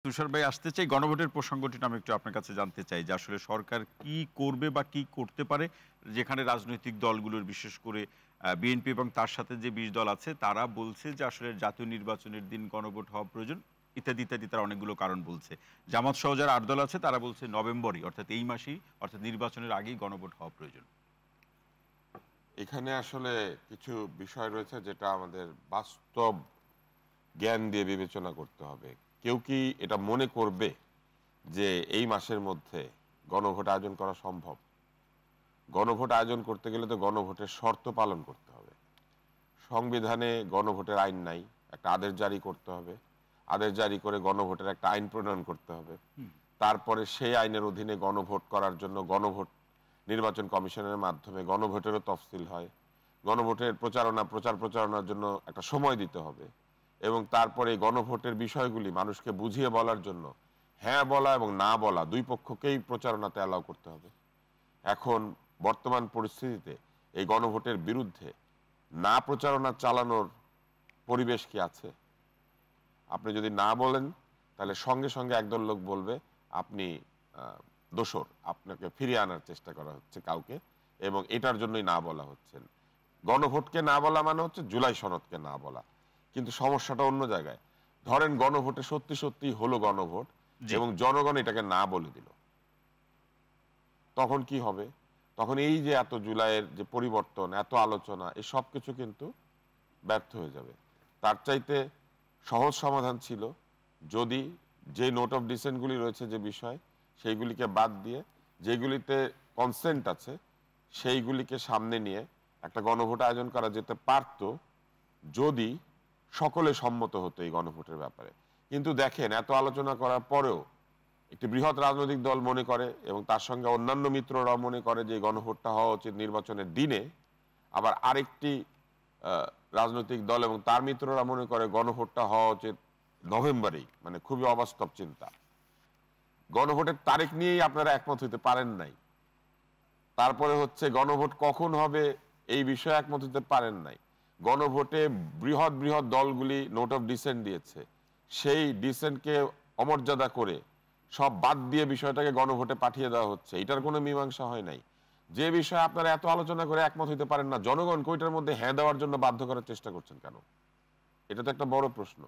তুষার ভাই আসতে চাই গণভোটের প্রসঙ্গটি আমি একটু আপনার কাছে জানতে চাই যে আসলে সরকার কি করবে বা কি করতে পারে যেখানে রাজনৈতিক দলগুলোর বিশেষ করে বিএনপি এবং তার সাথে যে ২০ দল আছে তারা বলছে যে আসলে জাতীয় নির্বাচনের দিন গণভোট হওয়া প্রয়োজন ইত্যাদি ইত্যাদি তারা অনেকগুলো কারণ বলছে। জামাত সহ যারা ৮ দল আছে তারা বলছে নভেম্বরই অর্থাৎ এই মাসেই অর্থাৎ নির্বাচনের আগেই গণভোট হওয়া প্রয়োজন। এখানে আসলে কিছু বিষয় রয়েছে যেটা আমাদের বাস্তব জ্ঞান দিয়ে বিবেচনা করতে হবে। কেউ কি এটা মনে করবে যে এই মাসের মধ্যে গণভোট আয়োজন করা সম্ভব? গণভোট আয়োজন করতে গেলে তো গণভোটের শর্ত পালন করতে হবে। সংবিধানে গণভোটের আইন নাই, একটা আদেশ জারি করতে হবে। আদেশ জারি করে গণভোটের একটা আইন প্রণয়ন করতে হবে। তারপরে সেই আইনের অধীনে গণভোট করার জন্য গণভোট নির্বাচন কমিশনের মাধ্যমে গণভোটেরও তফসিল হয়। গণভোটের প্রচার প্রচারণার জন্য একটা সময় দিতে হবে এবং তারপরে গণভোটের বিষয়গুলি মানুষকে বুঝিয়ে বলার জন্য হ্যাঁ বলা এবং না বলা দুই পক্ষকেই প্রচারণাতে অ্যালাউ করতে হবে। এখন বর্তমান পরিস্থিতিতে এই গণভোটের বিরুদ্ধে না প্রচারণা চালানোর পরিবেশ কি আছে? আপনি যদি না বলেন তাহলে সঙ্গে সঙ্গে একদল লোক বলবে আপনি দোষর, আপনাকে ফিরিয়ে আনার চেষ্টা করা হচ্ছে কাউকে, এবং এটার জন্যই না বলা হচ্ছে। গণভোটকে না বলা মানে হচ্ছে জুলাই সনদকে না বলা। কিন্তু সমস্যাটা অন্য জায়গায়। ধরেন গণভোটে সত্যি সত্যি হলো গণভোট এবং জনগণ এটাকে না বলে দিল, তখন কি হবে? তখন এই যে এত জুলাইয়ের যে পরিবর্তন, এত আলোচনা, এই সব কিছু কিন্তু ব্যর্থ হয়ে যাবে। তার চাইতে সহজ সমাধান ছিল যদি যে নোট অফ ডিসেন্টগুলি রয়েছে যে বিষয়, সেইগুলিকে বাদ দিয়ে যেগুলিতে কনসেন্ট আছে সেইগুলিকে সামনে নিয়ে একটা গণভোট আয়োজন করা যেতে পারত যদি সকলে সম্মত হতো এই গণভোটের ব্যাপারে। কিন্তু দেখেন এত আলোচনা করার পরেও একটি বৃহৎ রাজনৈতিক দল মনে করে এবং তার সঙ্গে অন্যান্য মিত্ররাও মনে করে যে গণভোটটা হওয়া উচিত নির্বাচনের দিনে, আবার আরেকটি রাজনৈতিক দল এবং তার মিত্ররা মনে করে গণভোটটা হওয়া উচিত নভেম্বরেই। মানে খুবই অবাস্তব চিন্তা। গণভোটের তারিখ নিয়েই আপনারা একমত হতে পারেন নাই। তারপরে হচ্ছে গণভোট কখন হবে এই বিষয়ে একমত হতে পারেন নাই। গণভোটে বৃহৎ বৃহৎ দলগুলি নোট অফ ডিসেন্ট দিয়েছে, সেই ডিসেন্টকে অমর্যাদা করে সব বাদ দিয়ে বিষয়টাকে গণভোটে পাঠিয়ে দেওয়া হচ্ছে। এটার কোনো মীমাংসা হয় নাই। যে বিষয়ে আপনারা এত আলোচনা করে একমত হইতে পারেন না, জনগণকে ওইটার মধ্যে হ্যাঁ দেওয়ার জন্য বাধ্য করার চেষ্টা করছেন কেন? এটা তো একটা বড় প্রশ্ন।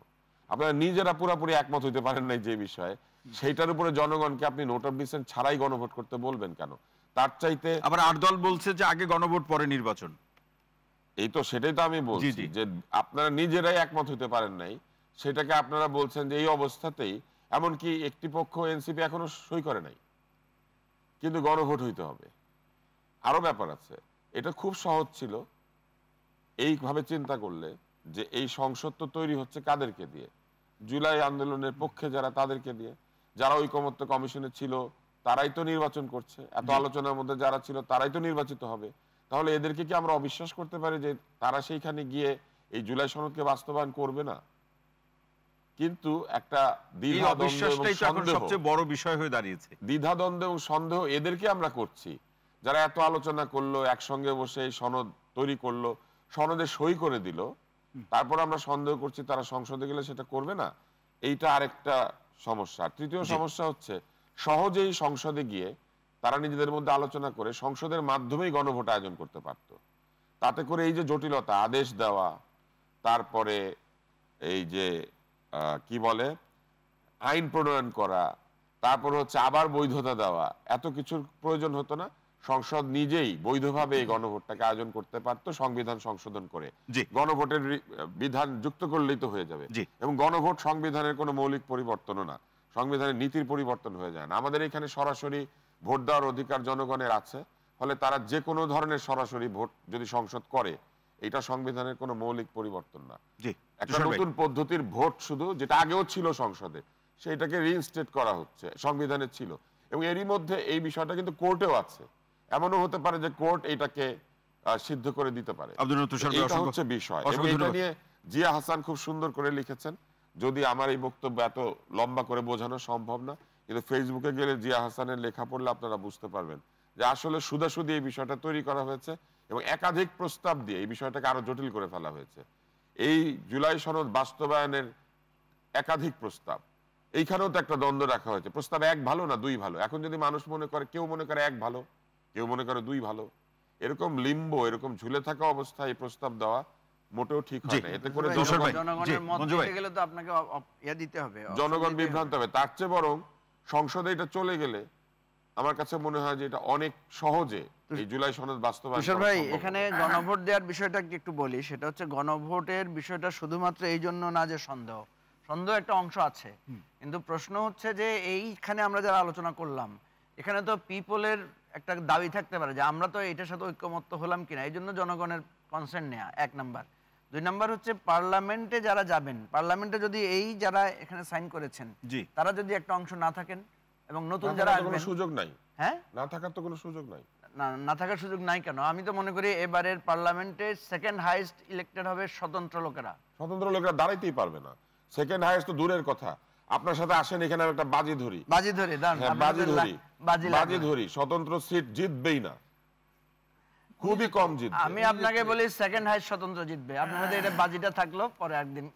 আপনারা নিজেরা পুরোপুরি একমত হইতে পারেন নাই যে বিষয়ে, সেইটার উপরে জনগণকে আপনি নোট অফ ডিসেন্ট ছাড়াই গণভোট করতে বলবেন কেন? তার চাইতে আবার ৮ দল বলছে যে আগে গণভোট পরে নির্বাচন। এই তো সেটাই তো আমি বলছি যে আপনারা নিজেরাই একমত হতে পারেন নাই, সেটাকে আপনারা বলছেন যে এই অবস্থাতেই, এমনকি একটি পক্ষ এনসিপি এখনো সই করে নাই, কিন্তু গণভোট হইতে হবে। আরো ব্যাপার আছে। এটা খুব সহজ ছিল এইভাবে চিন্তা করলে যে এই সংসদ তো তৈরি হচ্ছে কাদেরকে দিয়ে? জুলাই আন্দোলনের পক্ষে যারা, তাদেরকে দিয়ে। যারা ঐকমত্য কমিশনে ছিল তারাই তো নির্বাচন করছে, এত আলোচনার মধ্যে যারা ছিল তারাই তো নির্বাচিত হবে। তাহলে এদেরকে কি আমরা অবিশ্বাস করতে পারি যে তারা সেইখানে গিয়ে এই জুলাই সনদকে বাস্তবায়ন করবে না? কিন্তু একটা সবচেয়ে বড় বিষয় হয়ে দাঁড়িয়েছে। দ্বিধাদ্বন্দ্ব এবং সন্দেহ এদেরকে আমরা করছি যারা এত আলোচনা করলো, একসঙ্গে বসে এই সনদ তৈরি করলো, সনদে সই করে দিল, তারপর আমরা সন্দেহ করছি তারা সংসদে গেলে সেটা করবে না। এইটা আরেকটা সমস্যা। তৃতীয় সমস্যা হচ্ছে সহজেই সংসদে গিয়ে তারা নিজেদের মধ্যে আলোচনা করে সংসদের মাধ্যমেই গণভোট আয়োজন করতে পারত। তাতে করে এই যে জটিলতা, আদেশ দেওয়া, তারপরে এই যে কি বলে আইন প্রণয়ন করা, তারপর হচ্ছে আবার বৈধতা দেওয়া, এত কিছুর প্রয়োজন হতো না। সংসদ নিজেই বৈধভাবে এই গণভোটটাকে আয়োজন করতে পারতো সংবিধান সংশোধন করে। গণভোটের বিধান যুক্ত করলেই তো হয়ে যাবে। এবং গণভোট সংবিধানের কোনো মৌলিক পরিবর্তনও না, সংবিধানের নীতির পরিবর্তন হয়ে যায় না। আমাদের এখানে সরাসরি ভোট দেওয়ার অধিকার জনগণের আছে, ফলে তারা যে কোনো ধরনের সরাসরি ভোট যদি সংসদ করে, এটা সংবিধানের কোনো মৌলিক পরিবর্তন না। একটা নতুন পদ্ধতির ভোট শুধু, যেটা আগেও ছিল সংসদে, সেইটাকে রিইনস্টেট করা হচ্ছে, সংবিধানে ছিল। এবং এরই মধ্যে এই বিষয়টা কিন্তু কোর্টেও আছে। এমনও হতে পারে যে কোর্ট এটাকে সিদ্ধ করে দিতে পারে। এটা হচ্ছে বিষয়। এবং এটা নিয়ে জিয়া হাসান খুব সুন্দর করে লিখেছেন। যদি আমার এই বক্তব্য এত লম্বা করে বোঝানো সম্ভব না, কিন্তু ফেসবুকে গেলে জিয়া হাসানের লেখা পড়লে আপনারা বুঝতে পারবেন যে আসলে সুদাসুদি এই বিষয়টা তৈরি করা হয়েছে এবং একাধিক প্রস্তাব দিয়ে এই বিষয়টাকে আরো জটিল করে ফেলা হয়েছে। এই জুলাই সনদ বাস্তবায়নের একাধিক প্রস্তাব, এইখানেও তো একটা দ্বন্দ্ব রাখা হয়েছে। প্রস্তাব 1 ভালো না 2 ভালো। এখন যদি মানুষ মনে করে, কেউ মনে করে 1 ভালো, কেউ মনে করে 2 ভালো, এরকম লিম্বো, এরকম ঝুলে থাকা অবস্থায় এই প্রস্তাব দেওয়া মোটেও ঠিক হয় না। এতে করে জনগণের মত দিতে গেলে তো আপনাকে দিতে হবে, জনগণ বিভ্রান্ত হবে। তার চেয়ে বরং সংসদে এটা চলে গেলে আমার কাছে মনে হয় যে এটা অনেক সহজে এই জুলাই সনদ বাস্তবায়ন তুষার ভাই, এখানে গণভোট দেওয়ার বিষয়টা একটু বলি। সেটা হচ্ছে গণভোটের বিষয়টা শুধুমাত্র এই জন্য না যে সন্দেহ একটা অংশ আছে, কিন্তু প্রশ্ন হচ্ছে যে এইখানে আমরা যারা আলোচনা করলাম, এখানে তো পিপলের একটা দাবি থাকতে পারে যে আমরা তো এটার সাথে ঐক্যমত্য হলাম কিনা, এই জন্য জনগণের কনসেন্ট নেওয়া 1 নাম্বার। 2 নাম্বার হচ্ছে পার্লামেন্টে যারা যাবেন, পার্লামেন্টে যদি এই যারা এখানে সাইন করেছেন তারা যদি একটা অংশ না থাকেন এবং নতুন যারা আসবেন, সুযোগ নাই। হ্যাঁ, না থাকার তো কোনো সুযোগ নাই। না থাকার সুযোগ নাই কেন? আমি তো মনে করি এবারের পার্লামেন্টে সেকেন্ড হাইয়েস্ট ইলেক্টেড হবে স্বতন্ত্র লোকেরা। স্বতন্ত্র লোকেরা দাঁড়াইতেই পারবে না। সেকেন্ড হাইয়েস্ট তো দূরের কথা। আপনার সাথে আসেন, এখানে একটা বাজি ধরি, বাজি ধরি, স্বতন্ত্র সিট জিতবেই না, খুবই কম জিতবে। আমি আপনাকে বলি সেকেন্ড হাইয়েস্ট স্বতন্ত্র জিতবে। আপনার মধ্যে এটা বাজিটা থাকলো, পরে একদিন